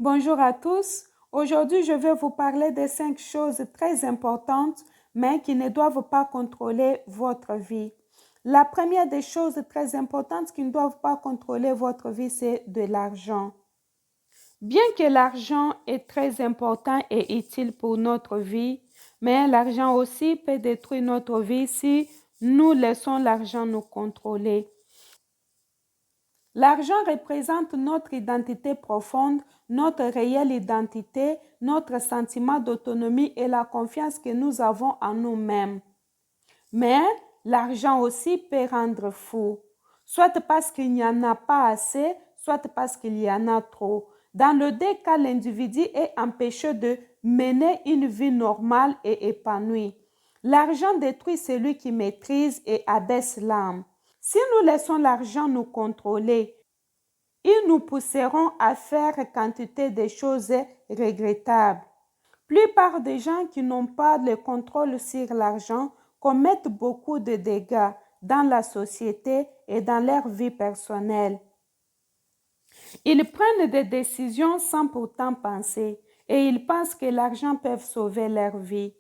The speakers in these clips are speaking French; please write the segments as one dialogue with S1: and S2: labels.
S1: Bonjour à tous. Aujourd'hui, je vais vous parler de 5 choses très importantes, mais qui ne doivent pas contrôler votre vie. La première des choses très importantes qui ne doivent pas contrôler votre vie, c'est de l'argent. Bien que l'argent est très important et utile pour notre vie, mais l'argent aussi peut détruire notre vie si nous laissons l'argent nous contrôler. L'argent représente notre identité profonde, notre réelle identité, notre sentiment d'autonomie et la confiance que nous avons en nous-mêmes. Mais l'argent aussi peut rendre fou, soit parce qu'il n'y en a pas assez, soit parce qu'il y en a trop. Dans le deux cas, l'individu est empêché de mener une vie normale et épanouie. L'argent détruit celui qui maîtrise et abaisse l'âme. Si nous laissons l'argent nous contrôler, ils nous pousseront à faire quantité de choses regrettables. Plupart des gens qui n'ont pas le contrôle sur l'argent commettent beaucoup de dégâts dans la société et dans leur vie personnelle. Ils prennent des décisions sans pourtant penser et ils pensent que l'argent peut sauver leur vie.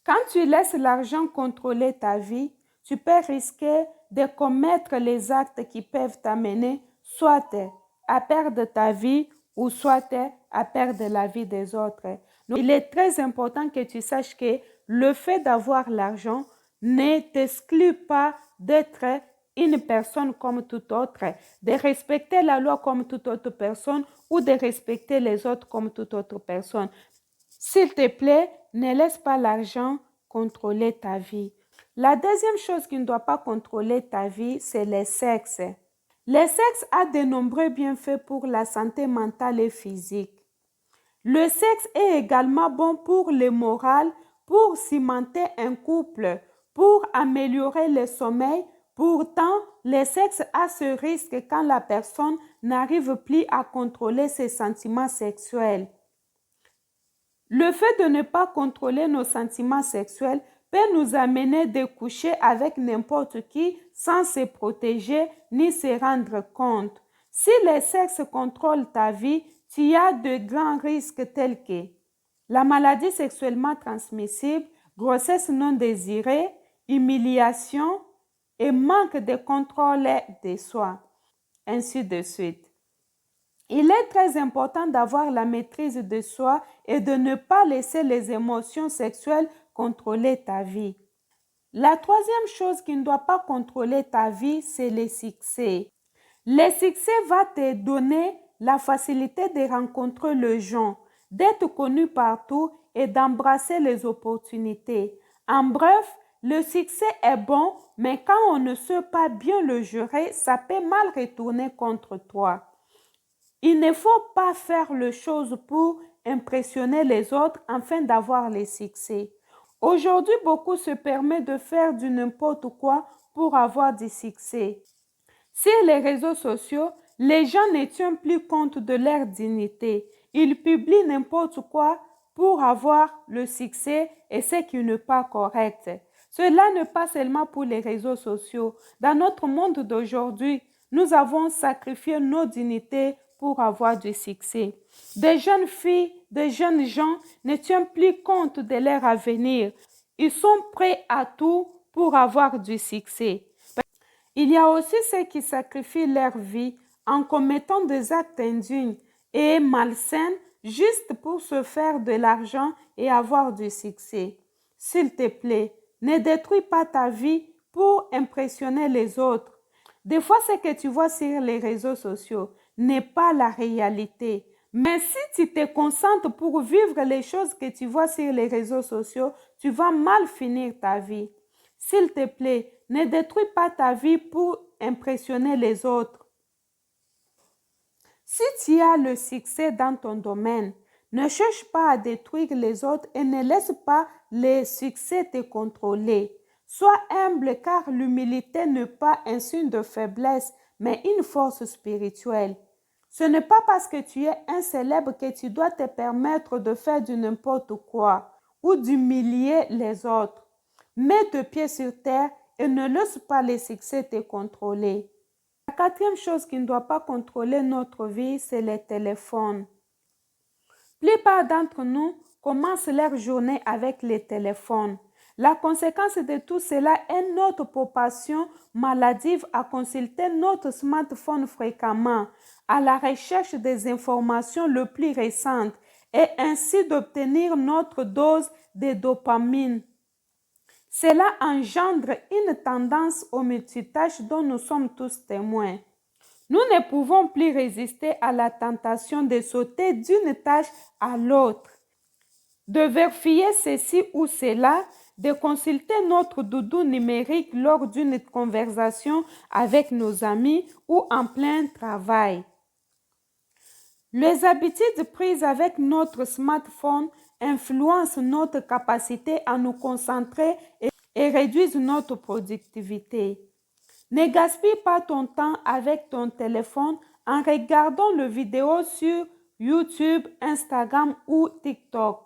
S1: Quand tu laisses l'argent contrôler ta vie, tu peux risquer de commettre les actes qui peuvent t'amener soit à perdre ta vie ou soit à perdre la vie des autres. Donc, il est très important que tu saches que le fait d'avoir l'argent ne t'exclut pas d'être une personne comme toute autre, de respecter la loi comme toute autre personne ou de respecter les autres comme toute autre personne. S'il te plaît, ne laisse pas l'argent contrôler ta vie. La deuxième chose qui ne doit pas contrôler ta vie, c'est le sexe. Le sexe a de nombreux bienfaits pour la santé mentale et physique. Le sexe est également bon pour le moral, pour cimenter un couple, pour améliorer le sommeil. Pourtant, le sexe a ce risque quand la personne n'arrive plus à contrôler ses sentiments sexuels. Le fait de ne pas contrôler nos sentiments sexuels peut nous amener de coucher avec n'importe qui sans se protéger ni se rendre compte. Si le sexe contrôle ta vie, tu as de grands risques tels que la maladie sexuellement transmissible, grossesse non désirée, humiliation et manque de contrôle de soi, ainsi de suite. Il est très important d'avoir la maîtrise de soi et de ne pas laisser les émotions sexuelles contrôler ta vie. La troisième chose qui ne doit pas contrôler ta vie, c'est le succès. Le succès va te donner la facilité de rencontrer les gens, d'être connu partout et d'embrasser les opportunités. En bref, le succès est bon, mais quand on ne sait pas bien le gérer, ça peut mal retourner contre toi. Il ne faut pas faire les choses pour impressionner les autres afin d'avoir les succès. Aujourd'hui, beaucoup se permettent de faire du n'importe quoi pour avoir du succès. Sur les réseaux sociaux, les gens ne tiennent plus compte de leur dignité. Ils publient n'importe quoi pour avoir le succès et ce qui n'est pas correct. Cela n'est pas seulement pour les réseaux sociaux. Dans notre monde d'aujourd'hui, nous avons sacrifié nos dignités pour avoir du succès. Des jeunes filles, des jeunes gens ne tiennent plus compte de leur avenir. Ils sont prêts à tout pour avoir du succès. Il y a aussi ceux qui sacrifient leur vie en commettant des actes indignes et malsains juste pour se faire de l'argent et avoir du succès. S'il te plaît, ne détruis pas ta vie pour impressionner les autres. Des fois, ce que tu vois sur les réseaux sociaux n'est pas la réalité. Mais si tu te concentres pour vivre les choses que tu vois sur les réseaux sociaux, tu vas mal finir ta vie. S'il te plaît, ne détruis pas ta vie pour impressionner les autres. Si tu as le succès dans ton domaine, ne cherche pas à détruire les autres et ne laisse pas les succès te contrôler. Sois humble car l'humilité n'est pas un signe de faiblesse, mais une force spirituelle. Ce n'est pas parce que tu es un célèbre que tu dois te permettre de faire du n'importe quoi ou d'humilier les autres. Mets tes pieds sur terre et ne laisse pas les succès te contrôler. La quatrième chose qui ne doit pas contrôler notre vie, c'est les téléphones. La plupart d'entre nous commencent leur journée avec les téléphones. La conséquence de tout cela est notre propension maladive à consulter notre smartphone fréquemment, à la recherche des informations les plus récentes et ainsi d'obtenir notre dose de dopamine. Cela engendre une tendance au multitâche dont nous sommes tous témoins. Nous ne pouvons plus résister à la tentation de sauter d'une tâche à l'autre, de vérifier ceci ou cela, de consulter notre doudou numérique lors d'une conversation avec nos amis ou en plein travail. Les habitudes prises avec notre smartphone influencent notre capacité à nous concentrer et réduisent notre productivité. Ne gaspille pas ton temps avec ton téléphone en regardant les vidéos sur YouTube, Instagram ou TikTok.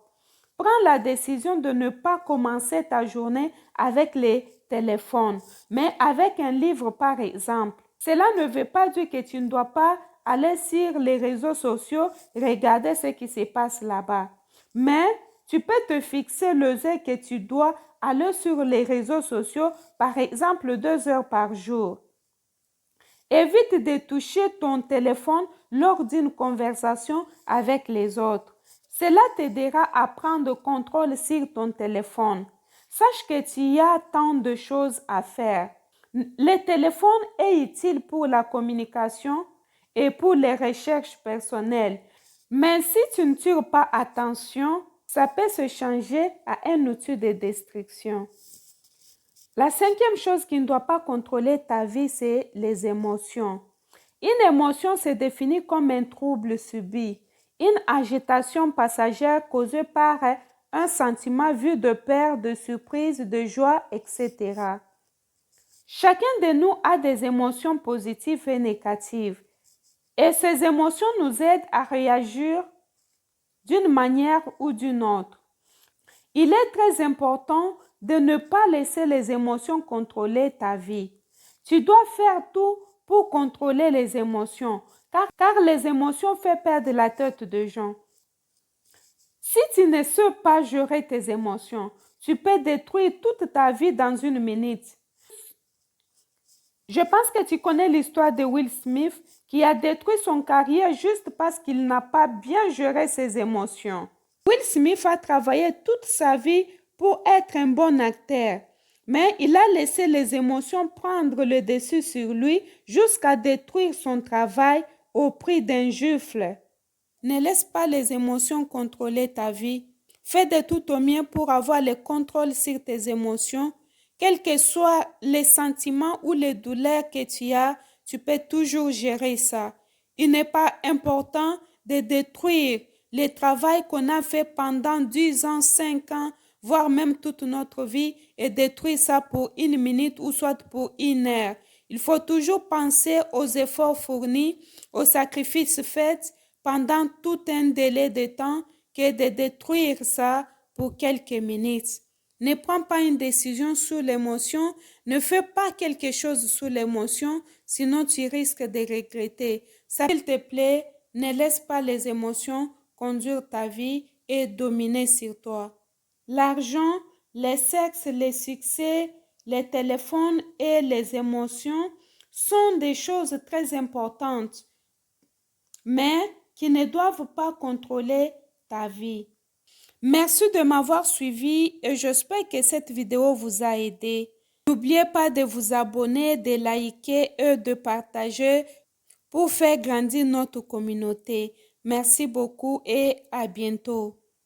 S1: Prends la décision de ne pas commencer ta journée avec les téléphones, mais avec un livre par exemple. Cela ne veut pas dire que tu ne dois pas aller sur les réseaux sociaux, regarder ce qui se passe là-bas. Mais tu peux te fixer les heures que tu dois aller sur les réseaux sociaux, par exemple 2 heures par jour. Évite de toucher ton téléphone lors d'une conversation avec les autres. Cela t'aidera à prendre contrôle sur ton téléphone. Sache que tu y as tant de choses à faire. Le téléphone est utile pour la communication et pour les recherches personnelles. Mais si tu ne tires pas attention, ça peut se changer à un outil de destruction. La cinquième chose qui ne doit pas contrôler ta vie, c'est les émotions. Une émotion se définit comme un trouble subi, une agitation passagère causée par un sentiment vu de peur, de surprise, de joie, etc. Chacun de nous a des émotions positives et négatives. Et ces émotions nous aident à réagir d'une manière ou d'une autre. Il est très important de ne pas laisser les émotions contrôler ta vie. Tu dois faire tout pour contrôler les émotions, car les émotions font perdre la tête de gens. Si tu ne sais pas gérer tes émotions, tu peux détruire toute ta vie dans 1 minute. Je pense que tu connais l'histoire de Will Smith qui a détruit son carrière juste parce qu'il n'a pas bien géré ses émotions. Will Smith a travaillé toute sa vie pour être un bon acteur, mais il a laissé les émotions prendre le dessus sur lui jusqu'à détruire son travail au prix d'un gifle. Ne laisse pas les émotions contrôler ta vie. Fais de tout au mieux pour avoir le contrôle sur tes émotions. Quels que soient les sentiments ou les douleurs que tu as, tu peux toujours gérer ça. Il n'est pas important de détruire le travail qu'on a fait pendant 10 ans, 5 ans, voire même toute notre vie et détruire ça pour 1 minute ou soit pour 1 heure. Il faut toujours penser aux efforts fournis, aux sacrifices faits pendant tout un délai de temps que de détruire ça pour quelques minutes. Ne prends pas une décision sous l'émotion, ne fais pas quelque chose sous l'émotion, sinon tu risques de regretter. S'il te plaît, ne laisse pas les émotions conduire ta vie et dominer sur toi. L'argent, le sexe, les succès, les téléphones et les émotions sont des choses très importantes, mais qui ne doivent pas contrôler ta vie. Merci de m'avoir suivi et j'espère que cette vidéo vous a aidé. N'oubliez pas de vous abonner, de liker et de partager pour faire grandir notre communauté. Merci beaucoup et à bientôt.